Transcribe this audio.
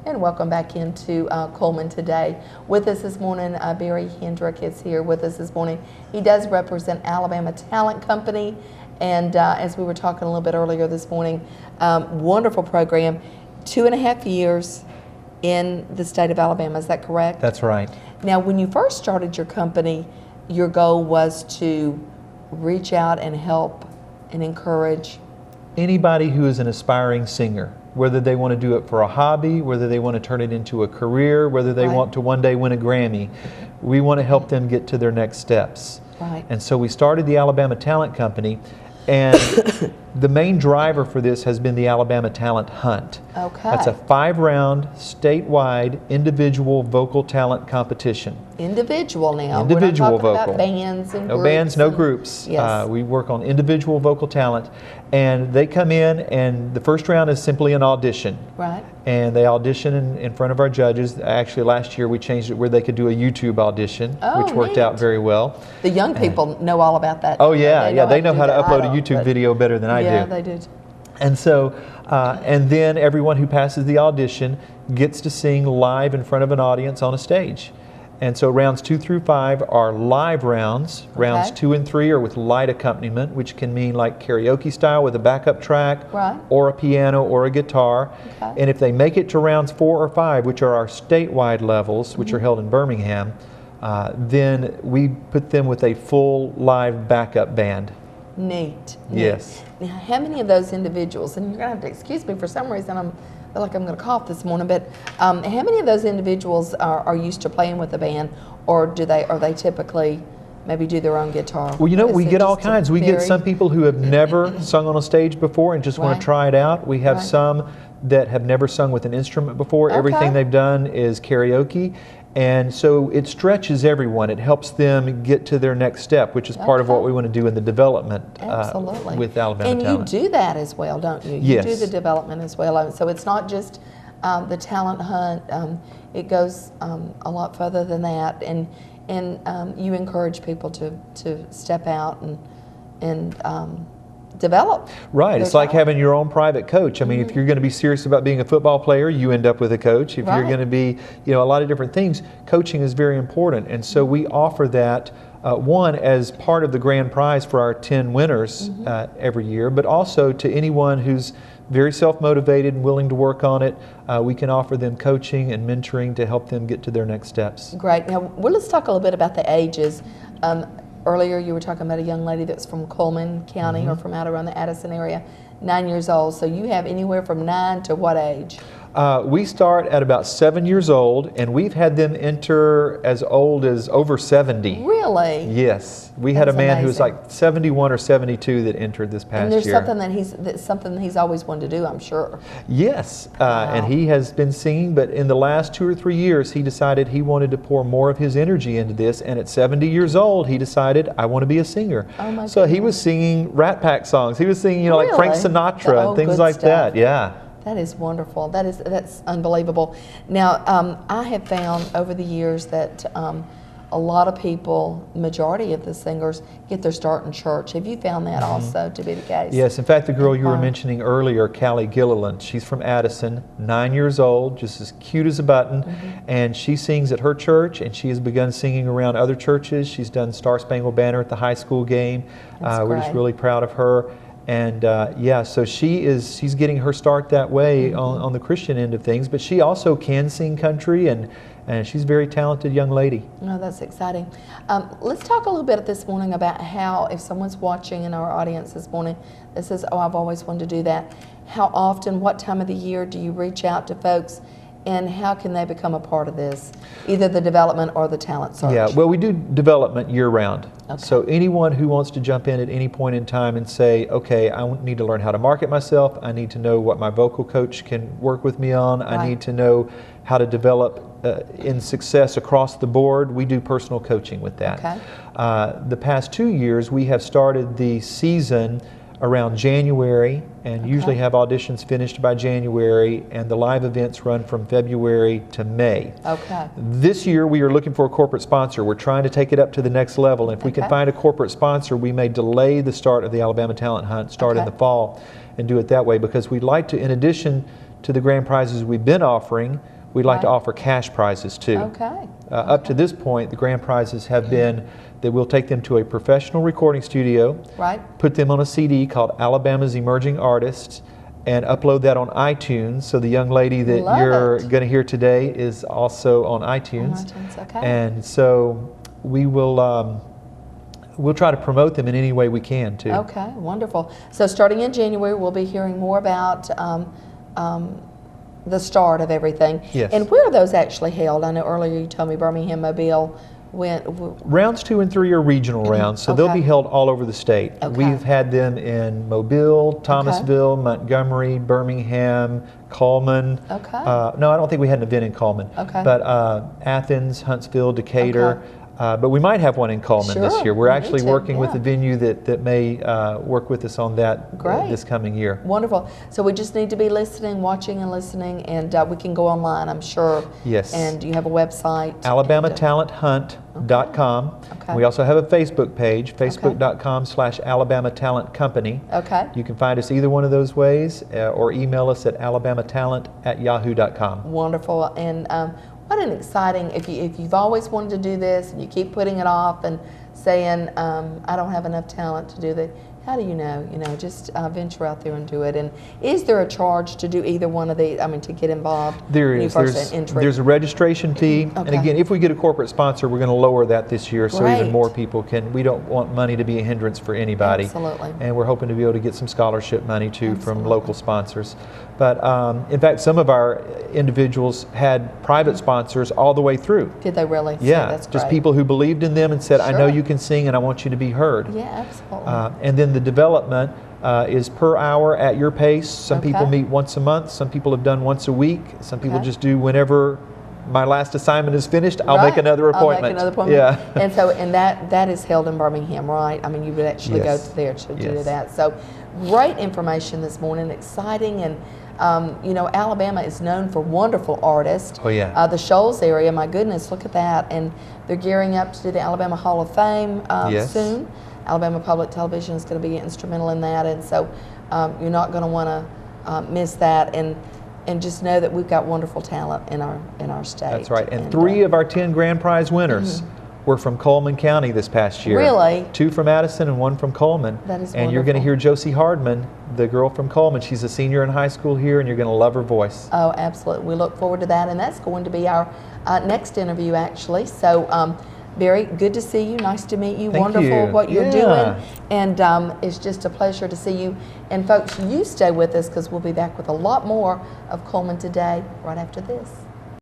And welcome back into Cullman today. With us this morning, Barry Hendrick is here with us this morning. He does represent Alabama Talent Company, and as we were talking a little bit earlier this morning, wonderful program, 2.5 years in the state of Alabama, is that correct? That's right. Now, when you first started your company, your goal was to reach out and help and encourage anybody who is an aspiring singer, whether they want to do it for a hobby, whether they want to turn it into a career, whether they want to one day win a Grammy, we want to help them get to their next steps. Right. And so we started the Alabama Talent Company, and the main driver for this has been the Alabama Talent Hunt. Okay. That's a 5-round, statewide, individual vocal talent competition. Individual now. Individual We're not talking vocal. about bands and No groups. bands, no groups. Yes. We work on individual vocal talent, and they come in, and the first round is simply an audition. Right. And they audition in front of our judges. Actually, last year we changed it where they could do a YouTube audition, which worked neat. out very well. The young people know all about that. Oh yeah, they know how to upload a I YouTube don't, video better than I do. Yeah, they do. And so, and then everyone who passes the audition gets to sing live in front of an audience on a stage. And so rounds 2 through 5 are live rounds. Rounds 2 and 3 are with light accompaniment, which can mean like karaoke style with a backup track, or a piano or a guitar. And if they make it to rounds 4 or 5, which are our statewide levels, which are held in Birmingham, then we put them with a full live backup band. Neat. Yes. Now, how many of those individuals, and you're going to have to excuse me for some reason, I feel like I'm going to cough this morning, but how many of those individuals are used to playing with the band, or are they typically maybe do their own guitar? Well, you know, we get all kinds. We get some people who have never sung on a stage before and just want to try it out. We have some that have never sung with an instrument before. Everything they've done is karaoke. And so it stretches everyone. It helps them get to their next step, which is part of what we want to do in the development with Alabama Talent. And you do that as well, don't you? Yes. You do the development as well. So it's not just the talent hunt. It goes a lot further than that. And you encourage people to step out and develop. Right. It's like having your own private coach. I mean, if you're going to be serious about being a football player, you end up with a coach. If you're going to be, a lot of different things, coaching is very important. And so we offer that, one, as part of the grand prize for our 10 winners every year, but also to anyone who's very self-motivated and willing to work on it. We can offer them coaching and mentoring to help them get to their next steps. Great. Now, let's talk a little bit about the ages. Earlier, you were talking about a young lady that's from Cullman County or from out around the Addison area, 9 years old. So you have anywhere from 9 to what age? We start at about 7 years old, and we've had them enter as old as over 70. Really? Yes. We had a man who was like 71 or 72 that entered this past year. And there's something that he's always wanted to do, I'm sure. Yes, and he has been singing, but in the last 2 or 3 years, he decided he wanted to pour more of his energy into this, and at 70 years old, he decided, I want to be a singer. Oh my so he was singing Rat Pack songs. He was singing, like Frank Sinatra and things like that. Yeah. That is wonderful. That's unbelievable. Now, I have found over the years that a lot of people, majority of the singers, get their start in church. Have you found that also to be the case? Yes. In fact, the girl you were mentioning earlier, Callie, she's from Addison, 9 years old, just as cute as a button, and she sings at her church, and she has begun singing around other churches. She's done Star Spangled Banner at the high school game. We're just really proud of her. And so she's getting her start that way on the Christian end of things, but she also can sing country, and she's a very talented young lady. Oh, that's exciting. Let's talk a little bit this morning about how, if someone's watching in our audience this morning that says, oh, I've always wanted to do that, how often, what time of the year do you reach out to folks, and how can they become a part of this, either the development or the talent search? Yeah, well, we do development year-round. So anyone who wants to jump in at any point in time and say, okay, I need to learn how to market myself, I need to know what my vocal coach can work with me on, I need to know how to develop in success across the board, we do personal coaching with that. The past 2 years, we have started the season around January, and usually have auditions finished by January, and the live events run from February to May. This year we are looking for a corporate sponsor. We're trying to take it up to the next level. If we can find a corporate sponsor, we may delay the start of the Alabama Talent Hunt, start in the fall, and do it that way, because we'd like to, in addition to the grand prizes we've been offering, we'd like to Right. offer cash prizes too. Okay. Up to this point, the grand prizes have been that we'll take them to a professional recording studio, Right. put them on a CD called Alabama's Emerging Artists, and upload that on iTunes. So the young lady that Love you're it. going to hear today is also on iTunes. On iTunes, okay. And so we will we'll try to promote them in any way we can too. Okay, wonderful. So starting in January, we'll be hearing more about the start of everything. Yes. And where are those actually held? I know earlier you told me Birmingham, Mobile. Rounds 2 and 3 are regional rounds, so they'll Okay. be held all over the state. Okay. We've had them in Mobile, Thomasville, Montgomery, Birmingham, Cullman. Okay. No, I don't think we had an event in Cullman. Okay. But Athens, Huntsville, Decatur. Okay. But we might have one in Cullman this Sure, year. We're we actually need to, working with yeah. a venue that may work with us on that Great. this coming year. Wonderful. So we just need to be listening, watching and listening, and we can go online, I'm sure. Yes. And you have a website. AlabamaTalentHunt.com. Okay. We also have a Facebook page, facebook.com/AlabamaTalentCompany. Okay. You can find us either one of those ways or email us at alabamatalent@yahoo.com. Wonderful. And what an exciting, if you've always wanted to do this and you keep putting it off and saying, I don't have enough talent to do that, how do you know? Just venture out there and do it. And is there a charge to do either one of these, to get involved? There when you is. first entry? There's a registration fee. And Okay. again, if we get a corporate sponsor, we're going to lower that this year so even Great. more people can. We don't want money to be a hindrance for anybody. Absolutely. And we're hoping to be able to get some scholarship money too from Absolutely. local sponsors. But in fact, some of our individuals had private sponsors all the way through. Did they really? Yeah, That's just great. people who believed in them and said, I know Sure. you can sing and I want you to be heard. Yeah, absolutely. And then the development is per hour at your pace. Some people Okay. meet once a month. Some people have done once a week. Some people Okay. just do whenever my last assignment is finished, I'll make Right. another appointment. I'll make another appointment. Yeah. And so, that is held in Birmingham, right? You would actually Yes. go there to do Yes. that. So, great information this morning, exciting, and Alabama is known for wonderful artists. Oh, yeah. The Shoals area, my goodness, look at that, and they're gearing up to do the Alabama Hall of Fame Yes. soon. Alabama Public Television is going to be instrumental in that, and so you're not going to want to miss that. And just know that we've got wonderful talent in our state. That's right. And 3 of our 10 grand prize winners were from Cullman County this past year. Really? 2 from Addison and 1 from Cullman. That is And you're going to wonderful. hear Josie Hardman, the girl from Cullman. She's a senior in high school here, and you're going to love her voice. Oh, absolutely. We look forward to that, and that's going to be our next interview, actually. So, Barry, good to see you. Nice to meet you. Thank Wonderful you. what you're Yeah. doing, and it's just a pleasure to see you. And folks, you stay with us because we'll be back with a lot more of Cullman Today right after this.